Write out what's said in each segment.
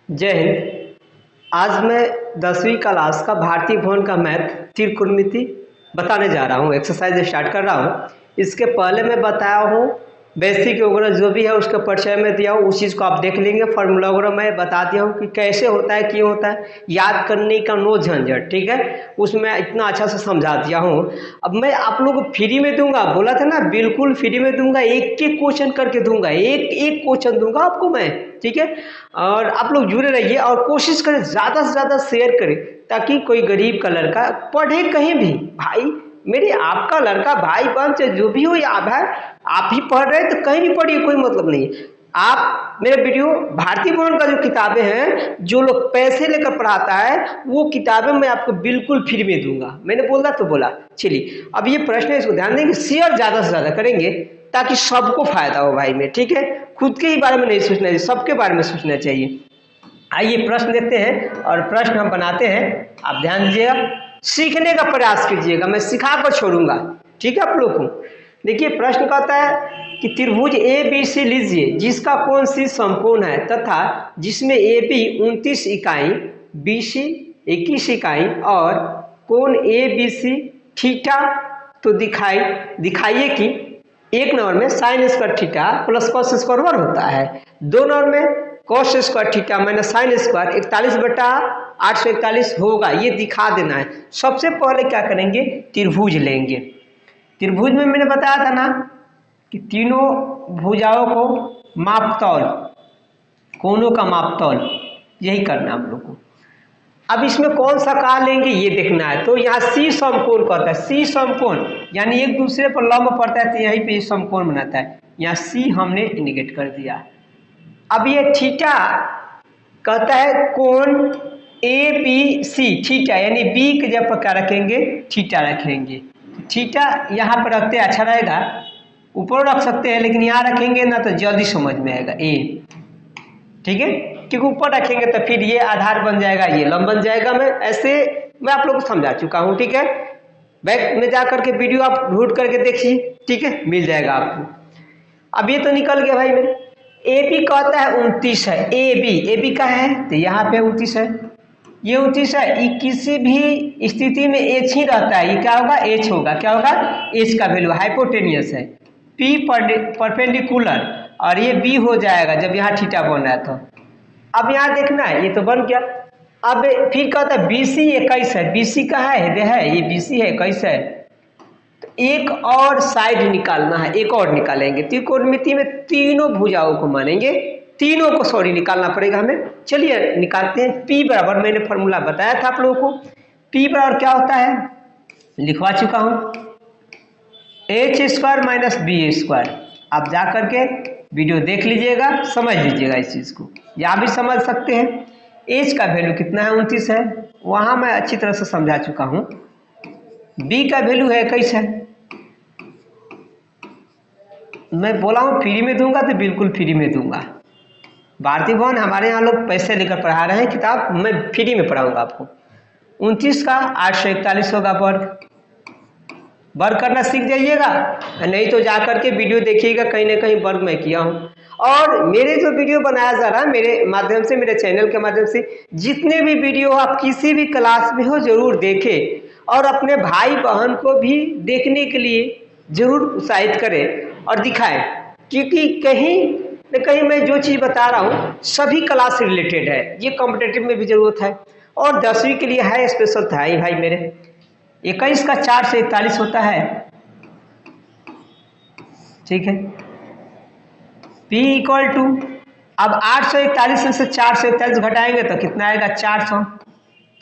जय हिंद। आज मैं 10वीं क्लास का भारतीय भवन का मैथ त्रिकोणमिति बताने जा रहा हूँ। एक्सरसाइज स्टार्ट कर रहा हूँ। इसके पहले मैं बताया हूँ बेसिक वगैरह जो भी है उसका परिचय में दिया हूँ, उस चीज़ को आप देख लेंगे। फार्मूला वगैरह मैं बता दिया हूँ कि कैसे होता है, क्यों होता है, याद करने का नो झंझट। ठीक है, उसमें इतना अच्छा से समझा दिया हूँ। अब मैं आप लोग को फ्री में दूंगा, बोला था ना, बिल्कुल फ्री में दूंगा। एक एक क्वेश्चन करके दूंगा, एक एक क्वेश्चन दूंगा आपको मैं। ठीक है, और आप लोग जुड़े रहिए और कोशिश करें ज़्यादा से ज़्यादा शेयर करें, ताकि कोई गरीब का लड़का पढ़े कहीं भी। भाई मेरे आपका लड़का भाई बहन चाहे जो भी हो, याद है आप ही पढ़ रहे हैं तो कहीं भी पढ़िए, कोई मतलब नहीं है। आप मेरे वीडियो भारतीय भवन का जो किताबें हैं, जो लोग पैसे लेकर पढ़ाता है, वो किताबें मैं आपको बिल्कुल फ्री में दूंगा। मैंने बोला तो बोला। चलिए, अब ये प्रश्न है, इसको ध्यान देंगे, शेयर ज़्यादा से ज़्यादा करेंगे ताकि सबको फायदा हो भाई में। ठीक है, खुद के ही बारे में नहीं सोचना चाहिए, सबके बारे में सोचना चाहिए। आइए प्रश्न देखते हैं और प्रश्न हम बनाते हैं। आप ध्यान दीजिएगा, सीखने का प्रयास कीजिएगा, मैं सिखा कर छोड़ूंगा। ठीक है आप लोग को। देखिए प्रश्न कहता है कि त्रिभुज ए बी सी लीजिए जिसका कोण सी समकोण है तथा जिसमें ए बी 29 इकाई, बी सी 21 इकाई और कोण ए बी सी थीटा। तो दिखाइए कि एक नंबर में sine square theta plus cos square one होता है, दो नंबर में cos square theta minus sine square 41/841 होगा, ये दिखा देना है। सबसे पहले क्या करेंगे, त्रिभुज लेंगे। त्रिभुज में मैंने बताया था ना कि तीनों भुजाओं को मापतौल, कोनों का मापतौल यही करना हम लोग को। अब इसमें कौन सा का लेंगे ये देखना है। तो यहाँ सी समकोण कहता है, सी समकोण यानी एक दूसरे पर लंब पड़ता है, तो यहीं पे समकोण बनाता है। यहाँ सी हमने इंडिकेट कर दिया। अब ये थीटा कहता है कोण ए बी सी थीटा, यानी बी की जगह पर क्या रखेंगे, थीटा रखेंगे। थीटा यहाँ पर रखते हैं, अच्छा रहेगा। ऊपर रख सकते हैं लेकिन यहाँ रखेंगे ना तो जल्दी समझ में आएगा ए। ठीक है, क्योंकि ऊपर रखेंगे तो फिर ये आधार बन जाएगा, ये लंब बन जाएगा। मैं आप लोग को समझा चुका हूँ। ठीक है, बैक में जा करके वीडियो आप ढूंढ करके देखिए। ठीक है, मिल जाएगा आपको। अब ये तो निकल गया भाई मेरे। ए बी कहता है 29 है, ए बी का है तो यहाँ पे 29 है, ये 29 है। ये किसी भी स्थिति में एच ही रहता है, ये क्या होगा, एच होगा। क्या होगा, एच का वैल्यू हाइपोटेनियस है। पी परपेंडिकुलर और ये बी हो जाएगा जब यहाँ थीटा बन रहा है। तो अब यहाँ देखना है, ये तो बन गया। अब फिर कहता है बी सी 21 है, बी सी का है ये बी सी है 21 है। तो एक और साइड निकालना है, एक और निकालेंगे। त्रिकोणमिति में तीनों भुजाओं को मानेंगे, तीनों को सॉरी निकालना पड़ेगा हमें। चलिए निकालते हैं। P बराबर, मैंने फॉर्मूला बताया था आप लोगों को। P बराबर क्या होता है, लिखवा चुका हूं, H square minus B square. आप जा करके वीडियो देख लीजिएगा, समझ लीजिएगा इस चीज को, या भी समझ सकते हैं। एच का वैल्यू कितना है, 29 है, वहां मैं अच्छी तरह से समझा चुका हूं। बी का वैल्यू है 21 है। मैं बोला हूँ फ्री में दूंगा तो बिल्कुल फ्री में दूंगा। भारतीय भवन हमारे यहाँ लोग पैसे लेकर पढ़ा रहे हैं, किताब मैं फ्री में पढ़ाऊंगा आपको। 29 का 841 होगा वर्ग करना सीख जाइएगा, नहीं तो जा करके वीडियो देखिएगा, कहीं ना कहीं वर्ग मैं किया हूँ। और मेरे जो वीडियो बनाया जा रहा है मेरे माध्यम से, मेरे चैनल के माध्यम से, जितने भी वीडियो आप किसी भी क्लास में हो जरूर देखें और अपने भाई बहन को भी देखने के लिए जरूर उत्साहित करें और दिखाएं, क्योंकि कहीं न कहीं मैं जो चीज़ बता रहा हूँ सभी क्लास से रिलेटेड है। ये कॉम्पिटेटिव में भी जरूरत है और 10वीं के लिए है, स्पेशल था ही भाई मेरे। 21 का 4 से 41 होता है। ठीक है, P इक्वल टू, अब 841 से 4 से 41 घटाएंगे तो कितना आएगा, 400।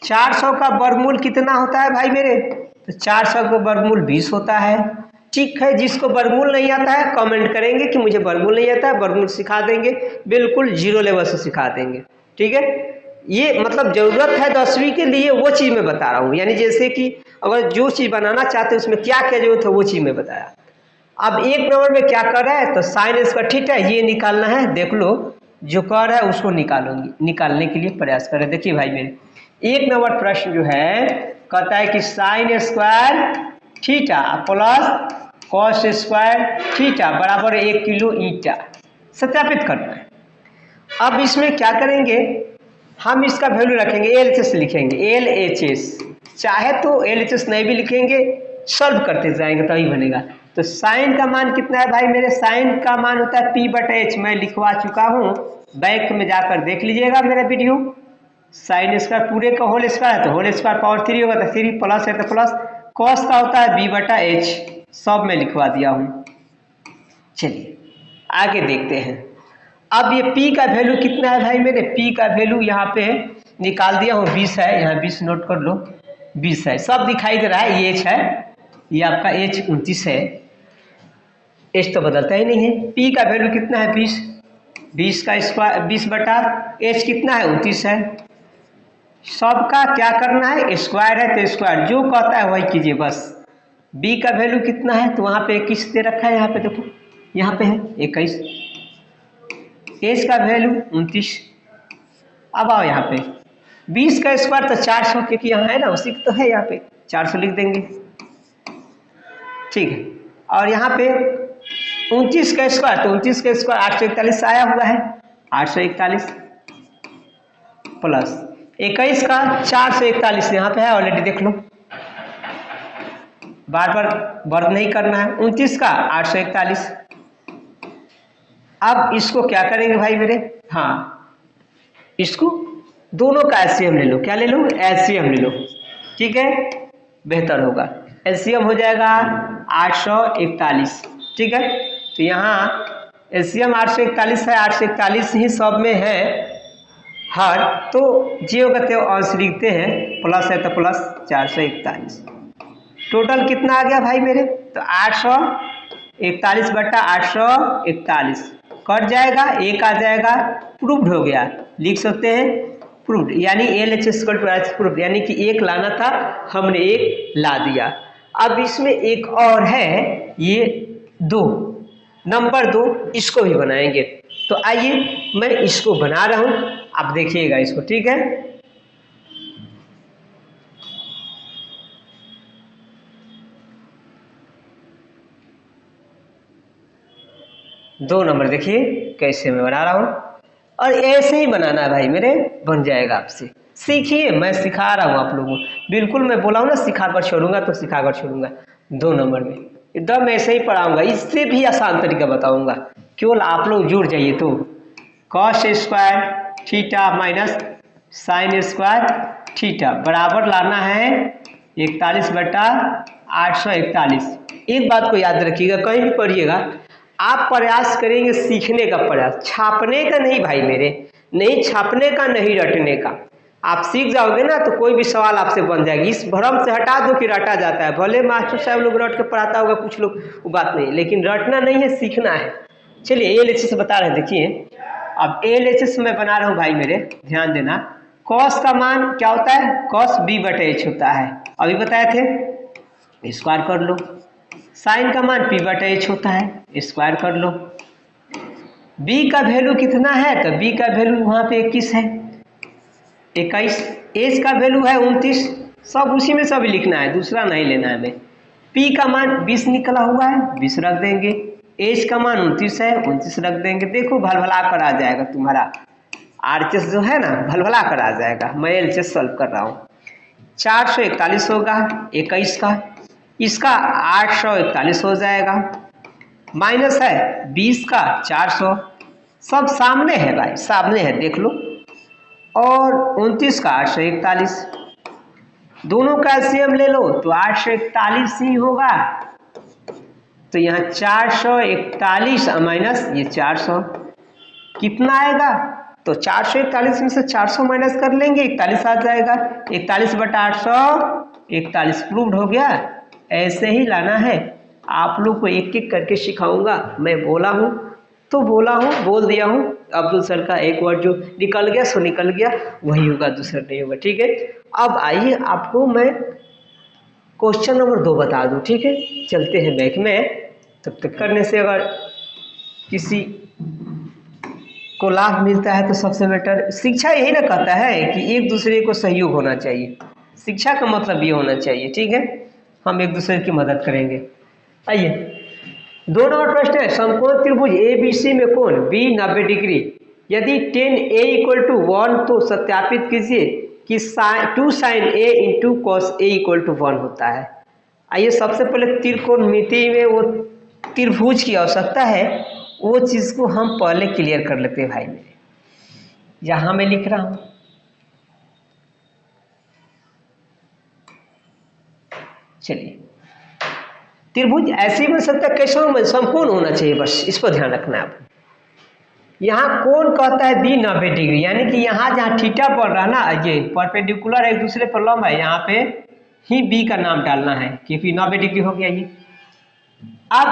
400 का वर्गमूल कितना होता है भाई मेरे, तो 400 का वर्गमूल 20 होता है। ठीक है, जिसको वर्गमूल नहीं आता है कमेंट करेंगे कि मुझे वर्गमूल नहीं आता है, वर्गमूल सिखा देंगे, बिल्कुल जीरो लेवल से सिखा देंगे। ठीक है, ये मतलब जरूरत है 10वीं के लिए, वो चीज़ मैं बता रहा हूँ। यानी जैसे कि अगर जो चीज़ बनाना चाहते हैं उसमें क्या क्या जरूरत है वो चीज़ मैं बताया। अब एक नंबर में क्या कर रहा है, तो साइन स्क्वायर थीटा ये निकालना है। देख लो जो कर रहा है उसको निकालने के लिए प्रयास करें। देखिए भाई मेरे एक नंबर प्रश्न जो है कहता है कि sine square theta plus cos square theta बराबर 1 किलो ईटा सत्यापित करना है। अब इसमें क्या करेंगे, हम इसका वैल्यू रखेंगे LHS लिखेंगे LHS, चाहे तो LHS नहीं भी लिखेंगे, सॉल्व करते जाएंगे तभी बनेगा। तो साइन का मान कितना है भाई मेरे, साइन का मान होता है P/H, मैं लिखवा चुका हूँ, बैक में जाकर देख लीजिएगा मेरा वीडियो। साइन स्क्वायर पूरे का होल स्क्वायर है तो होल स्क्वायर पावर 3 होगा तो 3 प्लस है तो प्लस, कॉस का होता है B/H, सब में लिखवा दिया हूँ। चलिए आगे देखते हैं। अब ये P का वैल्यू कितना है भाई मेरे, P का वैल्यू यहाँ पे निकाल दिया हूँ 20 है, यहाँ 20 नोट कर लो, 20 है, सब दिखाई दे रहा है, ये H है, ये आपका H 29 है, H तो बदलता ही नहीं है। P का वैल्यू कितना है 20, 20 का स्क्वायर 20/H कितना है 29 है। सबका क्या करना है, स्क्वायर है तो स्क्वायर, जो कहता है वही कीजिए बस। B का वैल्यू कितना है तो वहाँ पे 21 दे रखा है, यहाँ पे देखो, यहाँ पे है 21, H का वैल्यू 29। अब आओ यहाँ पे 20 का स्क्वायर तो 400, क्योंकि यहाँ है ना उसी तो है, यहाँ पे 400 लिख देंगे, ठीक है। और यहाँ पे 29 का स्क्वायर, तो 29 का स्क्वायर 841 आया हुआ है, 841 प्लस 21 का 441 यहाँ पे है ऑलरेडी, देख लो, बार बार वर्ग नहीं करना है। 29 का 841। अब इसको क्या करेंगे भाई मेरे, हाँ इसको दोनों का एलसीएम ले लो, क्या ले लो, एलसीएम ले लो, ठीक है, बेहतर होगा। एलसीएम हो जाएगा 841, ठीक है। तो यहाँ एलसीएम 841 है, 841 ही सब में है हर, तो जीरो का त्यो अंश लिखते हैं, प्लस है तो प्लस 441। टोटल कितना आ गया भाई मेरे, तो 841/841 कट जाएगा, एक आ जाएगा, प्रूव्ड हो गया, लिख सकते हैं प्रूव्ड, यानी LHS प्रूव्ड, यानी कि एक लाना था हमने एक ला दिया। अब इसमें एक और है, ये 2 नंबर 2, इसको भी बनाएंगे। तो आइए मैं इसको बना रहा हूं, आप देखिएगा इसको, ठीक है। दो नंबर देखिए कैसे मैं बना रहा हूं, और ऐसे ही बनाना है भाई मेरे, बन जाएगा आपसे, सीखिए, मैं सिखा रहा हूं आप लोगों को, बिल्कुल मैं बोला हूं ना सिखाकर छोड़ूंगा तो सिखाकर छोड़ूंगा। 2 नंबर में एकदम ऐसे ही पढ़ाऊंगा, इससे भी आसान तरीका बताऊंगा, केवल आप लोग जुड़ जाइए। तो cos square theta minus sine square theta बराबर लाना है 41/841। एक बात को याद रखिएगा, कहीं भी पढ़िएगा आप प्रयास करेंगे सीखने का प्रयास, छापने का नहीं भाई मेरे, नहीं छापने का, नहीं रटने का। आप सीख जाओगे ना तो कोई भी सवाल आपसे बन जाएगी, इस भ्रम से हटा दो कि रटा जाता है, भले मास्टर साहब लोग रट के पढ़ाता होगा कुछ लोग, वो बात नहीं, लेकिन रटना नहीं है, सीखना है। चलिए LHS बता रहे हैं, देखिए अब LHS में बना रहा हूँ भाई मेरे, ध्यान देना। कॉस का मान क्या होता है, कॉस B/H होता है, अभी बताए थे, स्क्वायर कर लो। साइन का मान P/H होता है, स्क्वायर कर लो। B का वैल्यू कितना है, तो B का वैल्यू वहाँ पे 21 है, 21। H का वैल्यू है 29, सब उसी में सब लिखना है, दूसरा नहीं लेना है हमें। P का मान 20 निकला हुआ है, 20 रख देंगे। H का मान 29 है, 29 रख देंगे। देखो भलभला कर आ जाएगा तुम्हारा, RHS जो है ना भलभला कर आ जाएगा, मैं LHS सॉल्व कर रहा हूँ। 441 होगा 21 का, इसका 841 हो जाएगा, माइनस है 20 का 400, सब सामने है भाई, सामने है देख लो, और 29 का 841, दोनों का एलसीएम ले लो तो 841 ही होगा। तो यहाँ 441 माइनस ये 400 कितना आएगा, तो 441 में से 400 माइनस कर लेंगे, 41 आ जाएगा, 41/841 प्रूव्ड हो गया। ऐसे ही लाना है, आप लोग को एक एक करके सिखाऊंगा, मैं बोला हूँ तो बोला हूँ, बोल दिया हूँ, अब्दुल सर का एक वर्ड जो निकल गया सो निकल गया, वही होगा, दूसरा नहीं होगा, ठीक है। अब आइए आपको मैं क्वेश्चन नंबर 2 बता दूँ, ठीक है, चलते हैं बैक में, तब तक करने से अगर किसी को लाभ मिलता है तो सबसे बेटर। शिक्षा यही ना कहता है कि एक दूसरे को सहयोग होना चाहिए, शिक्षा का मतलब ये होना चाहिए, ठीक है, हम एक दूसरे की मदद करेंगे। आइए 2 नंबर प्रश्न है, समकोण त्रिभुज ABC में कोण B 90 डिग्री यदि tan a इक्वल टू 1 तो सत्यापित कीजिए कि 2 sin a into cos A equal to 1 होता है। आइए सबसे पहले त्रिकोणमिति में वो त्रिभुज की आवश्यकता है, वो चीज़ को हम पहले क्लियर कर लेते हैं भाई मेरे। यहाँ मैं लिख रहा हूँ, चलिए त्रिभुज ऐसे ही बन सकता है, कैसे हो संपूर्ण होना चाहिए, बस इस पर ध्यान रखना है आपको। यहाँ कौन कहता है बी 90 डिग्री, यानी कि यहाँ जहाँ थीटा पड़ रहा है ना, ये परपेंडिकुलर एक दूसरे पर लंब है, यहाँ पे ही बी का नाम डालना है क्योंकि 90 डिग्री हो गया ये। अब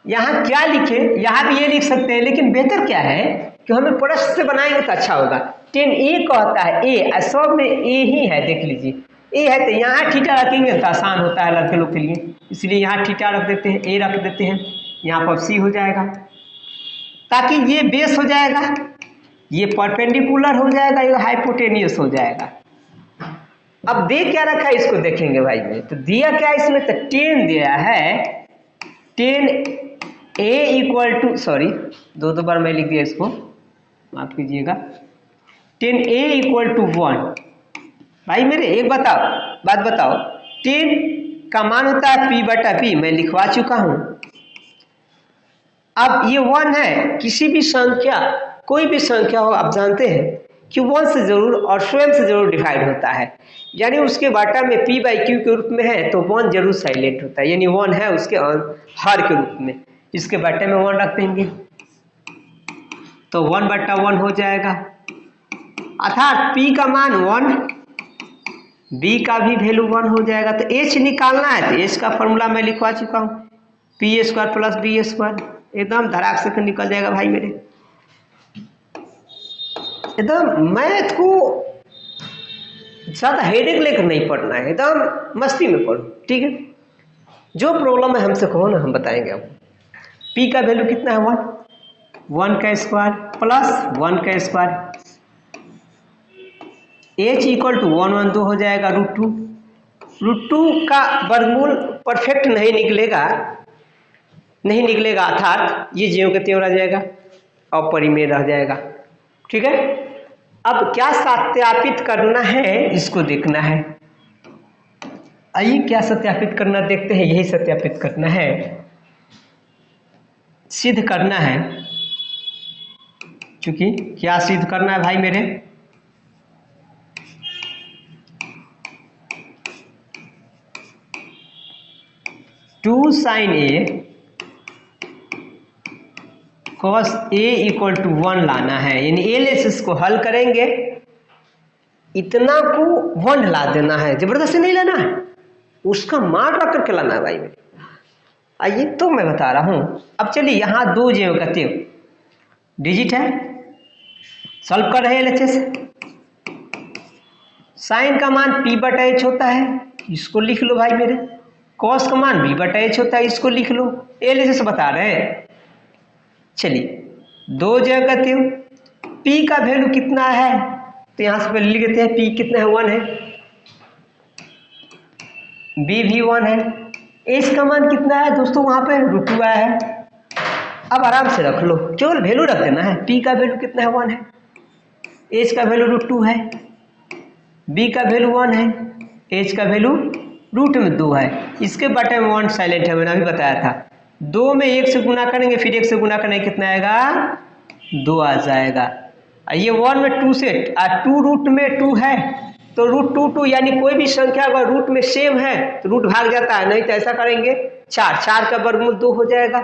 यहाँ क्या लिखे, यहाँ भी ये लिख सकते हैं, लेकिन बेहतर क्या है कि हमें प्रश्न से बनाएंगे तो अच्छा होगा। tan a कहता है ए, सब में ए ही है, देख लीजिए ए है, तो यहाँ थीटा रखेंगे तो आसान होता है लड़के लोग के लिए, इसलिए यहाँ थीटा रख देते हैं, ए रख देते हैं, यहाँ पर सी हो जाएगा, ताकि ये बेस हो जाएगा, ये परपेंडिकुलर हो जाएगा, ये हाइपोटेनियस हो जाएगा। अब दे क्या रखा है इसको देखेंगे भाई में, तो दिया क्या है इसमें, तो tan दिया है, tan a equal to, sorry दो बार मैं लिख दिया इसको, माफ कीजिएगा, tan a इक्वल टू 1। भाई मेरे एक बात बताओ, tan का मान होता है p बटा p, मैं लिखवा चुका हूं। अब ये 1 है, किसी भी संख्या, कोई भी संख्या हो, आप जानते हैं कि 1 से जरूर और स्वयं से जरूर डिवाइड होता है, यानी उसके बाटा में p बाई क्यू के रूप में है तो 1 जरूर साइलेंट होता है, यानी 1 है उसके हर के रूप में, इसके बाटे में 1 रख देंगे तो 1 बटा 1 हो जाएगा, अर्थात p का मान 1, b का भी वैल्यू 1 हो जाएगा। तो h निकालना है तो h का फॉर्मूला मैं लिखवा चुका हूँ, P square plus B square, एकदम धड़ाक से निकल जाएगा भाई मेरे। एकदम मैथ को ज़्यादा हेडेक लेकर नहीं पढ़ना है, एकदम मस्ती में पढ़ो, ठीक है। जो प्रॉब्लम है हमसे कहो ना, हम बताएंगे आपको। p का वैल्यू कितना है 1 का स्क्वायर प्लस 1 का स्क्वायर, h इक्वल टू 1 1 2 हो जाएगा √2 का वर्गमूल परफेक्ट नहीं निकलेगा, अर्थात ये ज्यों के त्यों रह जाएगा और परिमेय रह जाएगा, ठीक है। अब क्या सत्यापित करना है इसको देखना है, आइए क्या सत्यापित करना देखते हैं। यही सत्यापित करना है, सिद्ध करना है, क्योंकि क्या सिद्ध करना है भाई मेरे, two sine A cos a equal to 1 लाना है, यानी ए लेस इसको हल करेंगे, इतना को 1 ला देना है, जबरदस्ती नहीं लाना है, उसका मान रख करके लाना है भाई मेरे। आइए तो मैं बता रहा हूँ। अब चलिए यहाँ 2 ज्यों का त्यों डिजिट है, सॉल्व कर रहे हैं एलएचएस। साइन का मान p बटा h होता है, इसको लिख लो भाई मेरे, कॉस का मान b बटा h होता है, इसको लिख लो, एलएचएस बता रहे हैं। चलिए 2 जगह करते हो, p का वैल्यू कितना है तो यहाँ से पहले लिख देते हैं, p कितना है 1 है, b भी 1 है, h का मान कितना है दोस्तों वहाँ पे √2 आया है। अब आराम से रख लो, केवल वैल्यू रख देना है, p का वैल्यू कितना है 1 है, h का वैल्यू √2 है, b का वैल्यू 1 है, h का वैल्यू √2 है, इसके बटे में 1 साइलेंट है, मैंने अभी बताया था। 2 में 1 से गुना करेंगे, फिर 1 से गुना करेंगे कितना आएगा 2 आ जाएगा। ये 1 में 2 से 2 रूट में 2 है तो √2 यानी कोई भी संख्या अगर रूट में सेम है तो रूट भाग जाता है, नहीं तो ऐसा करेंगे 4 का वर्गमूल 2 हो जाएगा,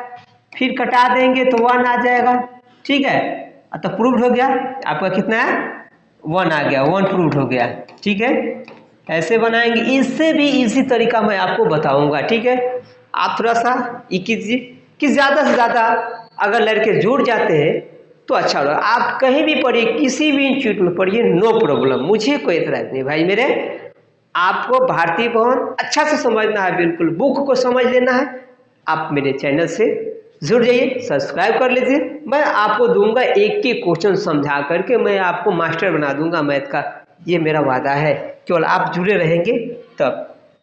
फिर कटा देंगे तो 1 आ जाएगा, ठीक है। तो प्रूव्ड हो गया आपका, कितना है 1 आ गया, 1 प्रूव्ड हो गया, ठीक है। ऐसे बनाएंगे, इससे भी इजी तरीका मैं आपको बताऊंगा, ठीक है। आप थोड़ा सा ये कीजिए कि ज़्यादा से ज़्यादा अगर लड़के जुड़ जाते हैं तो अच्छा होगा। आप कहीं भी पढ़िए, किसी भी इंस्टीट्यूट में पढ़िए, नो प्रॉब्लम, मुझे कोई एतराज़ नहीं भाई मेरे। आपको भारतीय भवन अच्छा से समझना है, बिल्कुल बुक को समझ लेना है। आप मेरे चैनल से जुड़ जाइए, सब्सक्राइब कर लीजिए, मैं आपको दूंगा एक एक क्वेश्चन समझा करके, मैं आपको मास्टर बना दूंगा मैथ का, ये मेरा वादा है। केवल आप जुड़े रहेंगे तब।